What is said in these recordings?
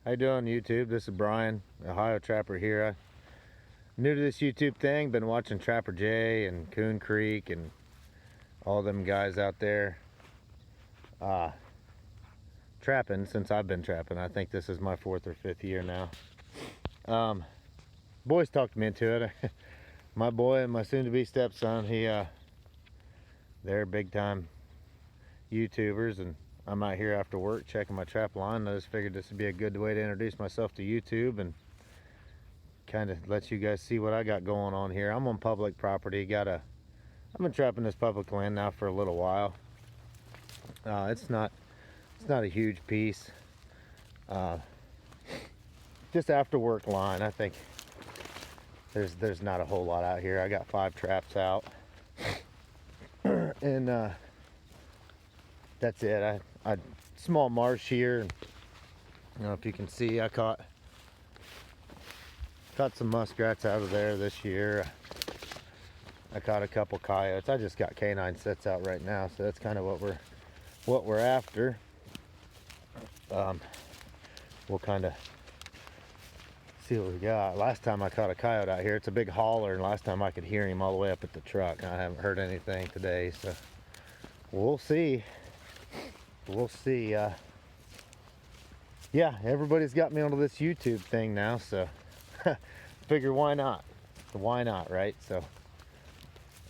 How you doing, YouTube? This is Brian, Ohio Trapper here. I'm new to this YouTube thing. Been watching Trapper Jay and Coon Creek and all them guys out there trapping since I've been trapping. I think this is my 4th or 5th year now. Boys talked me into it. My boy and my soon-to-be stepson, they're big-time YouTubers, and I'm out here after work checking my trap line. I just figured this would be a good way to introduce myself to YouTube and kind of let you guys see what I got going on here. I'm on public property. I've been trapping this public land now for a little while. It's not a huge piece. Just after work line. I think there's not a whole lot out here. I got 5 traps out, and that's it. I small marsh here, and I don't know if you can see, I caught some muskrats out of there this year. I caught a couple coyotes. I just got canine sets out right now, so that's kind of what we're after. We'll kind of see what we got. Last time I caught a coyote out here, it's a big hauler, and last time I could hear him all the way up at the truck. I haven't heard anything today, so we'll see. We'll see. Yeah, everybody's got me onto this YouTube thing now, so figure why not? Why not, right? So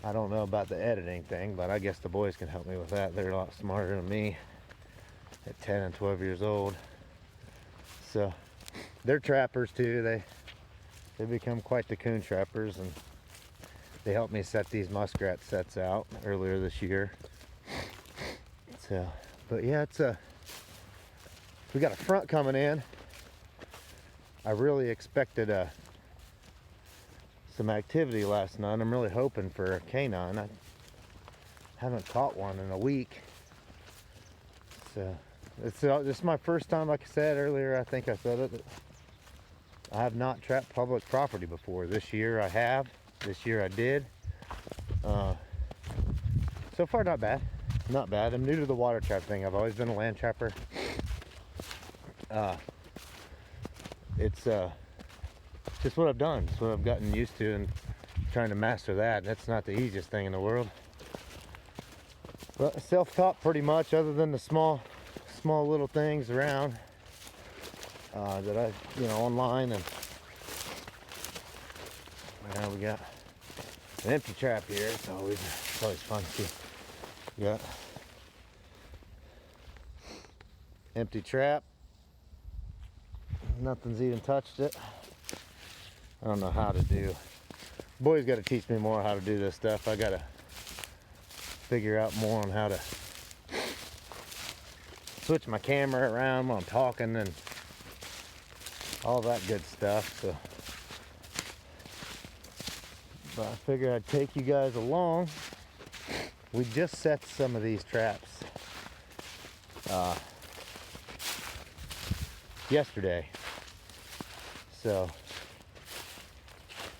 I don't know about the editing thing, but I guess the boys can help me with that. They're a lot smarter than me at 10 and 12 years old. So they're trappers too. They become quite the coon trappers, and they helped me set these muskrat sets out earlier this year. So, but yeah, we got a front coming in. I really expected some activity last night. I'm really hoping for a canine. I haven't caught one in a week. So this is my first time, like I said earlier, I think I said it. I have not trapped public property before. This year I have. This year I did. So far not bad. Not bad. I'm new to the water trap thing. I've always been a land trapper. It's just what I've done. It's what I've gotten used to, and trying to master that. That's not the easiest thing in the world. But self-taught pretty much, other than the small little things around that I, online. And now we got an empty trap here. It's always fun to see. Yeah, empty trap. Nothing's even touched it. I don't know how to do. Boys got to teach me more how to do this stuff. I got to figure out more on how to switch my camera around while I'm talking and all that good stuff. So, but I figured I'd take you guys along. We just set some of these traps yesterday, so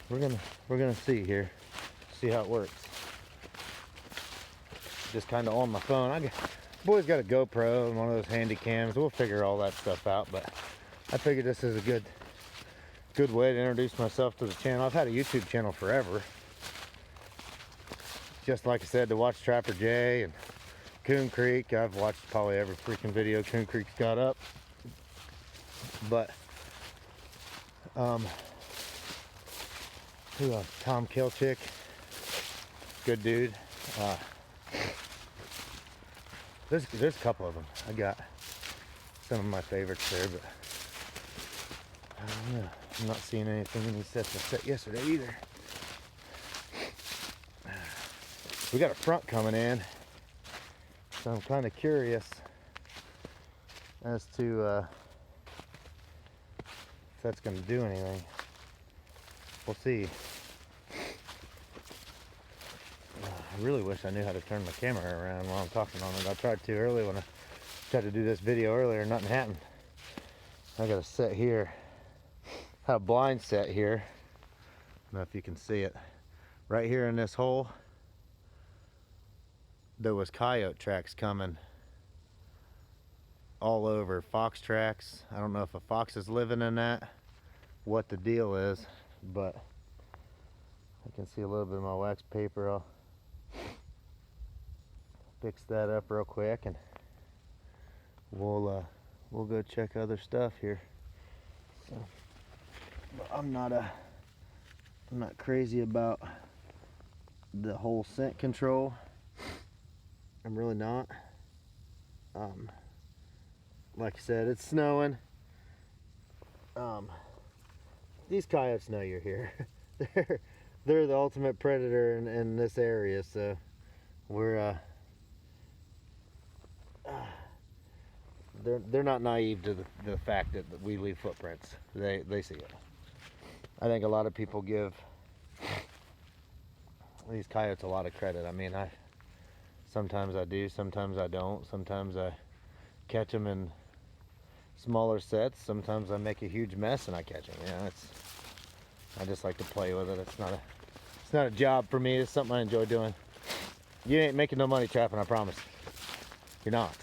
we're gonna see here, see how it works. Just kind of on my phone. Boy's got a GoPro and one of those handy cams. We'll figure all that stuff out, but I figured this is a good way to introduce myself to the channel. I've had a YouTube channel forever. Just like I said, to watch Trapper Jay and Coon Creek. I've watched probably every freaking video Coon Creek's got up. But Tom Kilchick, good dude. There's a couple of them. I got some of my favorites there, but I don't know. I'm not seeing anything in these sets I set yesterday either. We got a front coming in, so I'm kind of curious as to if that's going to do anything. We'll see. I really wish I knew how to turn my camera around while I'm talking on it. I tried to earlier when I tried to do this video earlier. Nothing happened. I got a set here. I have a blind set here. I don't know if you can see it. Right here in this hole, there was coyote tracks coming all over. Fox tracks. I don't know if a fox is living in that, what the deal is, but I can see a little bit of my wax paper. I'll fix that up real quick and we'll go check other stuff here. So, but I'm not crazy about the whole scent control. I'm really not. Like I said, it's snowing. These coyotes know you're here. they're the ultimate predator in this area, so we're they're not naive to the fact that we leave footprints. They see it. I think a lot of people give these coyotes a lot of credit. I mean, sometimes I do, sometimes I don't. Sometimes I catch them in smaller sets. Sometimes I make a huge mess and I catch them. Yeah, I just like to play with it. It's not a job for me. It's something I enjoy doing. You ain't making no money trapping, I promise. You're not.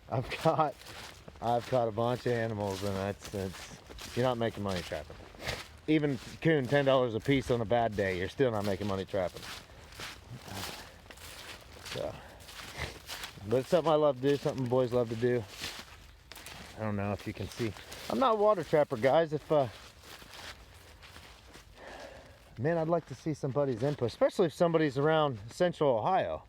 I've caught a bunch of animals, and you're not making money trapping. Even coon, $10 a piece on a bad day, you're still not making money trapping. So, but it's something I love to do, something boys love to do. I don't know if you can see. I'm not a water trapper, guys. Man, I'd like to see somebody's input, especially if somebody's around Central Ohio.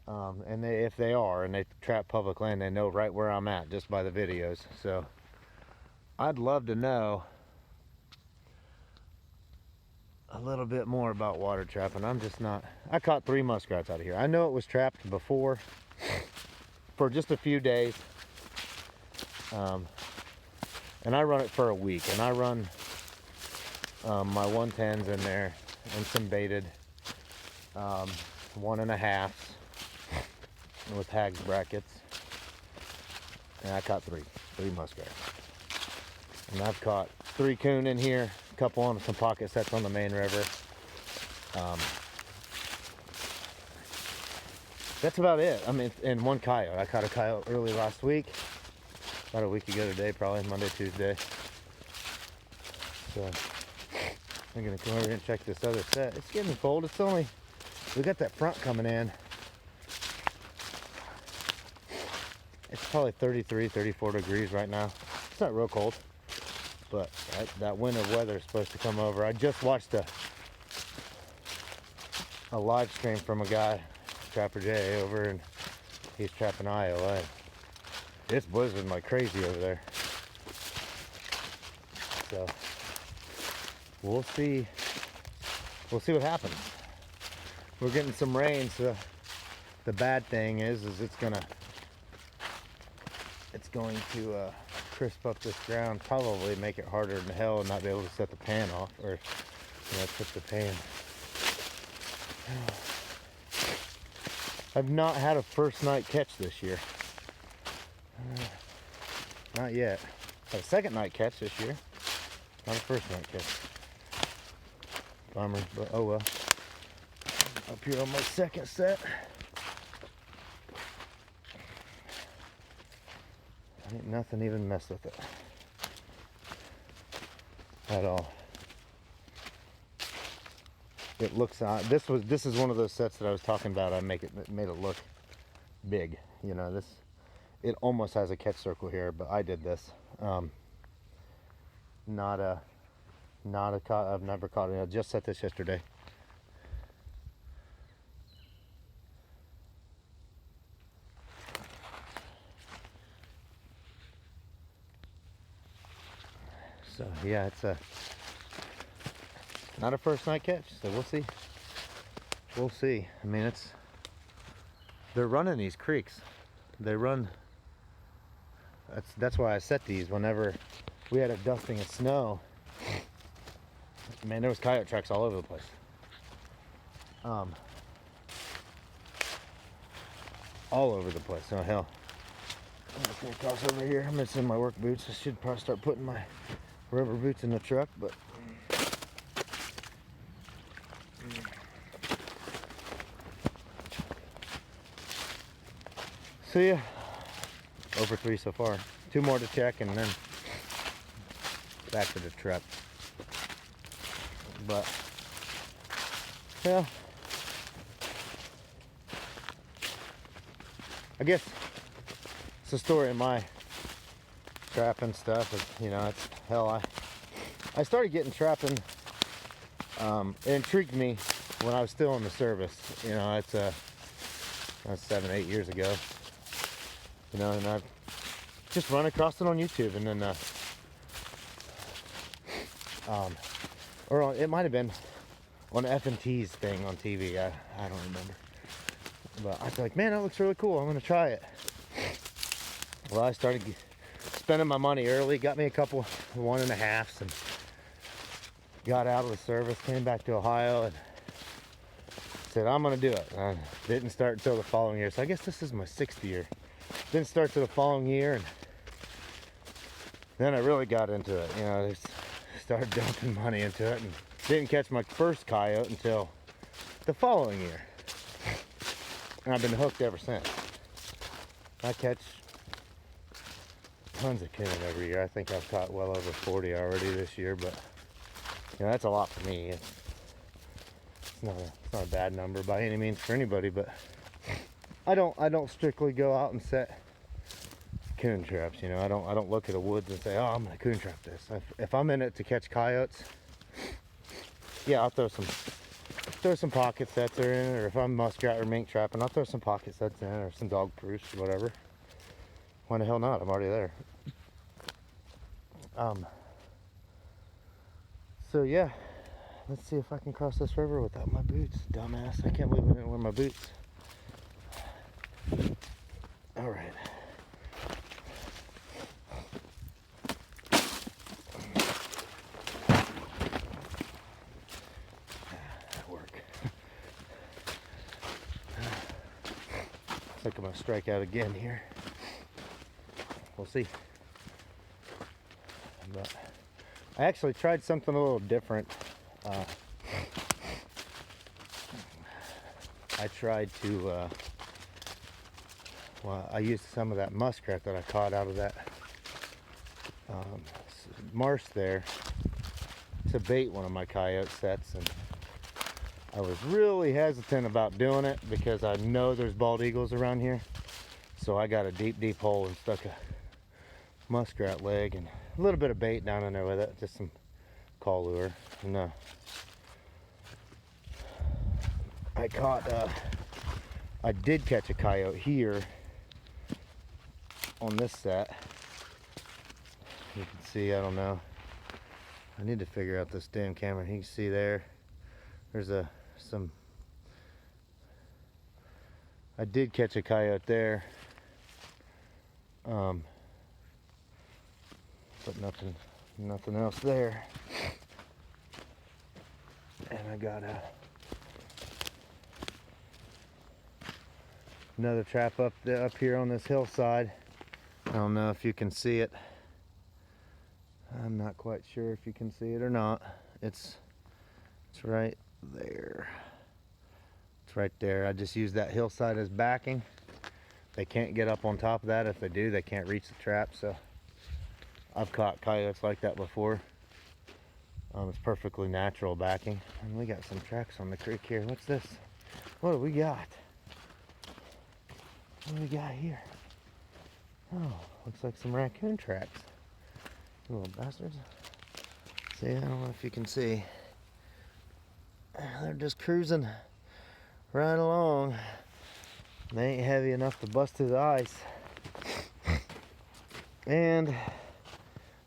And if they are, and they trap public land, they know right where I'm at just by the videos. So I'd love to know a little bit more about water trapping. I'm just not. I caught 3 muskrats out of here. I know it was trapped before for just a few days. And I run it for a week, and I run my 110s in there and some baited 1.5s with Hags brackets, and I caught three muskrats. And I've caught 3 coon in here, a couple on some pocket sets on the main river. That's about it. I mean, and 1 coyote. I caught a coyote early last week, about a week ago today, probably Monday, Tuesday. So I'm gonna come over here and check this other set. It's getting cold. It's only, we got that front coming in. It's probably 33, 34 degrees right now. It's not real cold, but that winter weather is supposed to come over. I just watched a live stream from a guy, Trapper Jay, over, and he's trapping Iowa. It's blizzarding like crazy over there. So we'll see what happens. We're getting some rain, so the bad thing is it's going to crisp up this ground, probably make it harder than hell and not be able to set the pan off, or put the pan. I've not had a first night catch this year. Not yet. Had a second night catch this year. Not a first night catch. Bummer, but oh well. Up here on my second set. Ain't nothing even messed with it at all. It looks this is one of those sets that I was talking about. I made it look big. You know, it almost has a catch circle here, but I did this. I've never caught it. I just set this yesterday. So yeah, it's not a first night catch, so we'll see. We'll see. I mean, they're running these creeks. They run. That's why I set these whenever we had a dusting of snow. Man, there was coyote tracks all over the place. All over the place. Oh hell. I'm just gonna cross over here. I'm missing my work boots. I should probably start putting my rubber boots in the truck, but so yeah, over 3 so far. 2 more to check and then back to the truck. But yeah, I guess it's the story of my trapping stuff. Is, you know, it's hell. I started getting trapping. It intrigued me when I was still in the service. You know, it's that's 7, 8 years ago. You know, and I've just run across it on YouTube, and then or it might have been on F&T's thing on TV. I don't remember. But I was like, man, that looks really cool. I'm gonna try it. Well, I started spending my money early. Got me a couple 1.5s and got out of the service. Came back to Ohio and said, I'm gonna do it. I didn't start until the following year. So I guess this is my 6th year. Didn't start till the following year, and then I really got into it. You know, just started dumping money into it, and didn't catch my first coyote until the following year. And I've been hooked ever since. I catch tons of coon every year. I think I've caught well over 40 already this year, but you know, that's a lot for me. It's not a bad number by any means for anybody, but I don't strictly go out and set coon traps. You know, I don't look at the woods and say, oh, I'm gonna coon trap this. If I'm in it to catch coyotes, yeah, I'll throw some pocket sets in, or if I'm muskrat or mink trapping, I'll throw some pocket sets in, or some dog proofs, or whatever. Why the hell not? I'm already there. So yeah, let's see if I can cross this river without my boots. Dumbass, I can't believe I didn't wear my boots. All right. That work. Looks like I'm gonna strike out again here. We'll see. But I actually tried something a little different. I tried to, well, I used some of that muskrat that I caught out of that marsh there to bait one of my coyote sets, and I was really hesitant about doing it because I know there's bald eagles around here. So I got a deep hole and stuck a muskrat leg and a little bit of bait down in there with it, just some call lure. And I did catch a coyote here on this set. You can see, I don't know. I need to figure out this damn camera. You can see there's I did catch a coyote there. But nothing else there. And I got another trap up here on this hillside. I don't know if you can see it. I'm not quite sure if you can see it or not. It's right there. It's right there. I just used that hillside as backing. They can't get up on top of that. If they do, they can't reach the trap. So I've caught coyotes like that before. It's perfectly natural backing. And we got some tracks on the creek here. What's this? What do we got? What do we got here? Oh, looks like some raccoon tracks. You little bastards. See, I don't know if you can see. They're just cruising right along. They ain't heavy enough to bust through the ice. And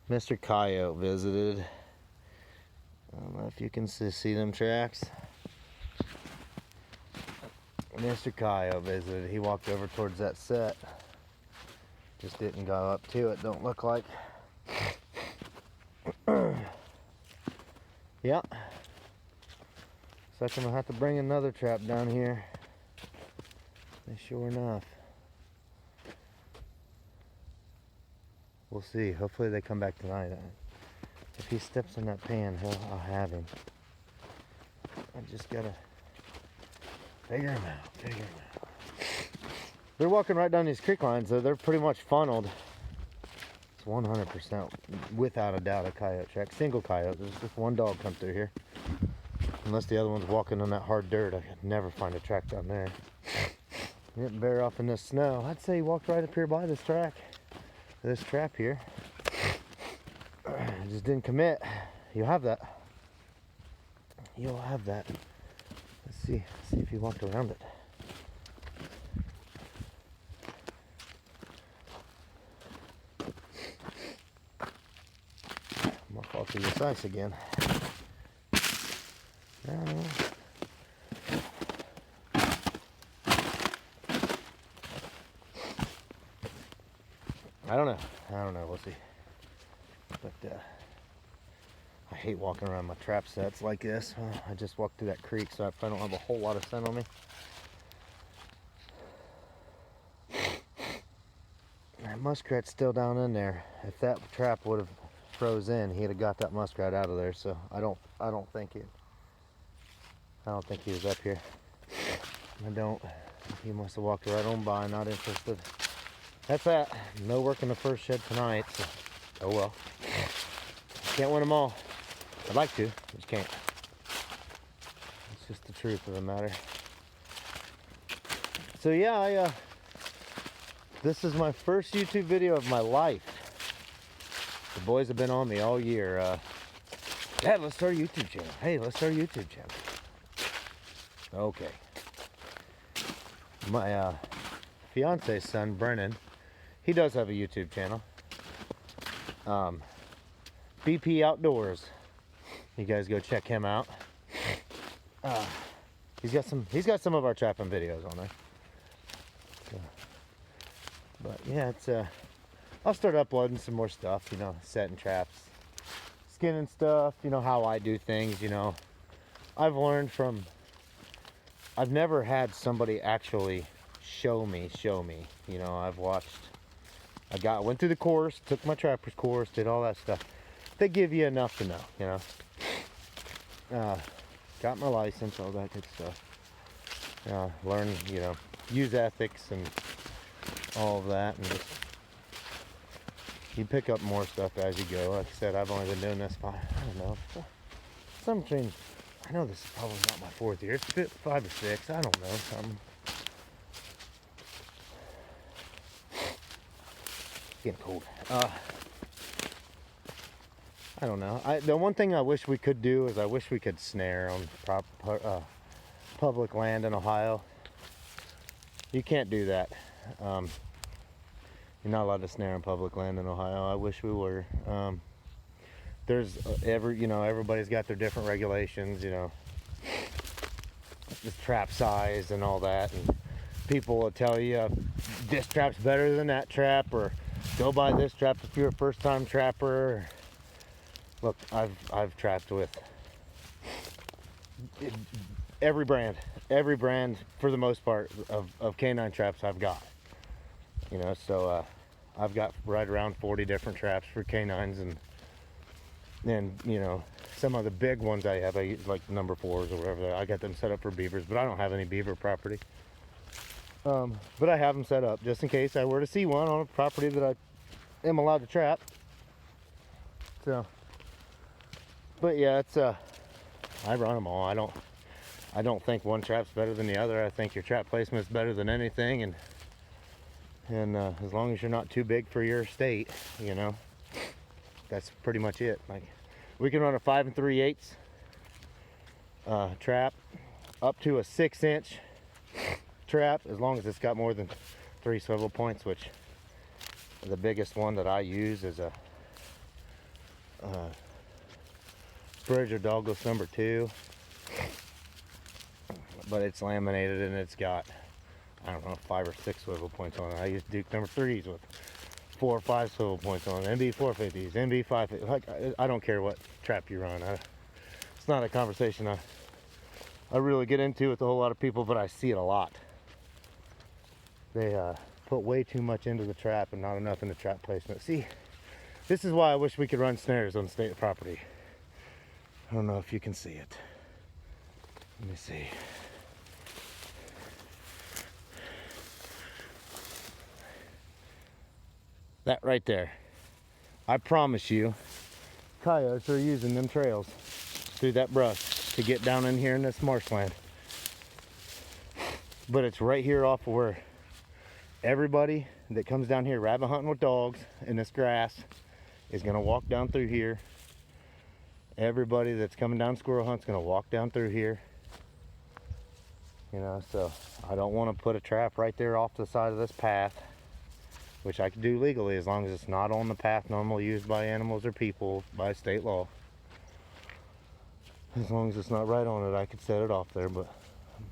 Mr. Coyote visited. I don't know if you can see them tracks. Mr. Coyote visited. He walked over towards that set. Just didn't go up to it, don't look like. Yep. Looks like I'm gonna have to bring another trap down here. Sure enough. We'll see. Hopefully they come back tonight. If he steps in that pan, I'll have him. I just gotta figure him out. They're walking right down these creek lines, so they're pretty much funneled. It's 100% without a doubt a coyote track. Single coyote. There's just one dog come through here. Unless the other one's walking on that hard dirt, I could never find a track down there. Getting bear off in this snow. I'd say he walked right up here by this track. This trap here. Just didn't commit. You'll have that. You'll have that. Let's see if he walked around it. I'm gonna fall through this ice again. I don't know. We'll see. But I hate walking around my trap sets like this. I just walked through that creek, so I probably don't have a whole lot of scent on me. That muskrat's still down in there. If that trap would have froze in, he'd have got that muskrat out of there. So I don't think he was up here. I don't. He must have walked right on by. Not interested. That's that. No work in the first shed tonight. So, oh well. Can't win them all. I'd like to, just can't. It's just the truth of the matter. So yeah, this is my first YouTube video of my life. The boys have been on me all year. Dad, let's start a YouTube channel. Hey, let's start a YouTube channel. Okay. My fiance's son, Brennan, he does have a YouTube channel. BP Outdoors. You guys go check him out. He's got some of our trapping videos on there. But yeah, it's I'll start uploading some more stuff, you know, setting traps, skinning stuff, you know, how I do things, you know. I've learned from, I've never had somebody actually show me, you know. I've watched, went through the course, took my trapper's course, did all that stuff. They give you enough to know, you know. Got my license, all that good stuff. Learn, you know, use ethics and all of that, and just you pick up more stuff as you go. Like I said, I've only been doing this for, I don't know, something. I know this is probably not my 4th year. It's 5 or 6. I don't know, something. It's getting cold. I don't know. The one thing I wish we could do is I wish we could snare on public land in Ohio. You can't do that. You're not allowed to snare on public land in Ohio. I wish we were. There's everybody's got their different regulations, you know, the trap size and all that, and people will tell you this trap's better than that trap, or go buy this trap if you're a first-time trapper. Look, I've trapped with every brand for the most part of canine traps I've got, you know. So I've got right around 40 different traps for canines, and you know, some of the big ones I have, I use like number 4s or whatever. I got them set up for beavers, but I don't have any beaver property. But I have them set up just in case I were to see one on a property that I am allowed to trap. So, but yeah, it's I run them all. I don't think one trap's better than the other. I think your trap placement's better than anything, and as long as you're not too big for your state, you know, that's pretty much it. Like, we can run a 5 3/8 trap up to a 6-inch trap, as long as it's got more than 3 swivel points, which the biggest one that I use is a Bridger Douglas number 2, but it's laminated and it's got, I don't know, 5 or 6 swivel points on it. I use Duke number 3s with 4 or 5 swivel points on it. NB 450s, NB 550s. Like, I don't care what trap you run. It's not a conversation I really get into with a whole lot of people, but I see it a lot. They put way too much into the trap and not enough in the trap placement. See, this is why I wish we could run snares on state property. I don't know if you can see it. Let me see. That right there. I promise you, coyotes are using them trails through that brush to get down in here in this marshland. But it's right here off of where everybody that comes down here rabbit hunting with dogs in this grass is gonna walk down through here. Everybody that's coming down squirrel hunt's gonna walk down through here. You know, so I don't want to put a trap right there off the side of this path, which I can do legally as long as it's not on the path normally used by animals or people by state law. As long as it's not right on it, I could set it off there, but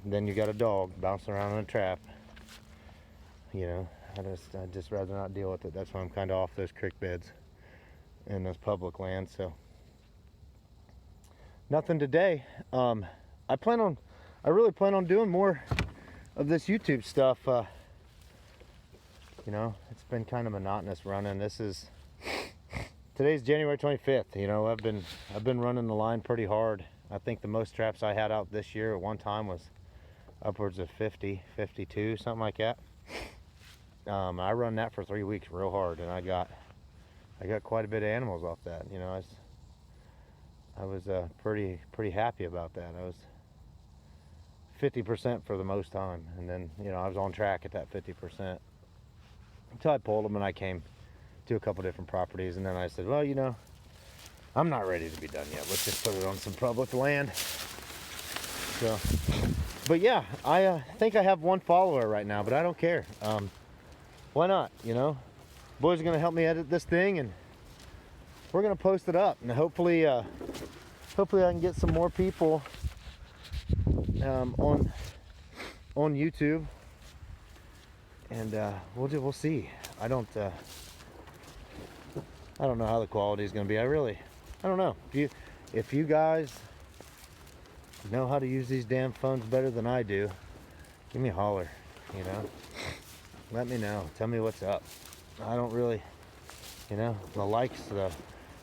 then you got a dog bouncing around in a trap. You know, I'd just rather not deal with it. That's why I'm kind of off those creek beds and those public lands. So nothing today. I really plan on doing more of this YouTube stuff. You know, it's been kind of monotonous running. Today's January 25th. You know, I've been running the line pretty hard. I think the most traps I had out this year at one time was upwards of 50, 52, something like that. I run that for 3 weeks real hard, and I got quite a bit of animals off that. You know, I was pretty happy about that. I was 50% for the most time, and then, you know, I was on track at that 50% until I pulled them and I came to a couple different properties, and then I said, well, you know, I'm not ready to be done yet. Let's just put it on some public land. So, but yeah, I think I have one follower right now, but I don't care. Why not? You know, boys are gonna help me edit this thing, and we're gonna post it up, and hopefully I can get some more people on YouTube, and we'll see. I don't know how the quality is going to be. I don't know. If you guys know how to use these damn phones better than I do, give me a holler. You know, let me know. Tell me what's up. I don't really, you know, the likes, the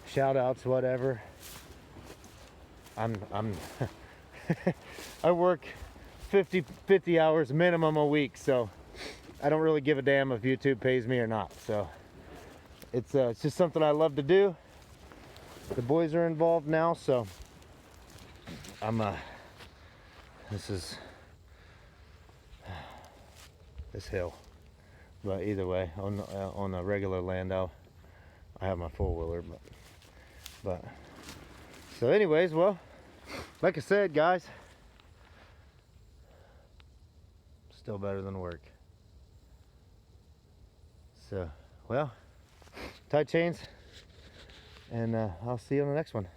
shout outs, whatever. I'm I work 50 hours minimum a week, so I don't really give a damn if YouTube pays me or not. So it's just something I love to do. The boys are involved now, so this is this hill. But either way, on a regular land, I have my four-wheeler, but so anyways, well, like I said, guys, still better than work. So, well, tight chains, and I'll see you on the next one.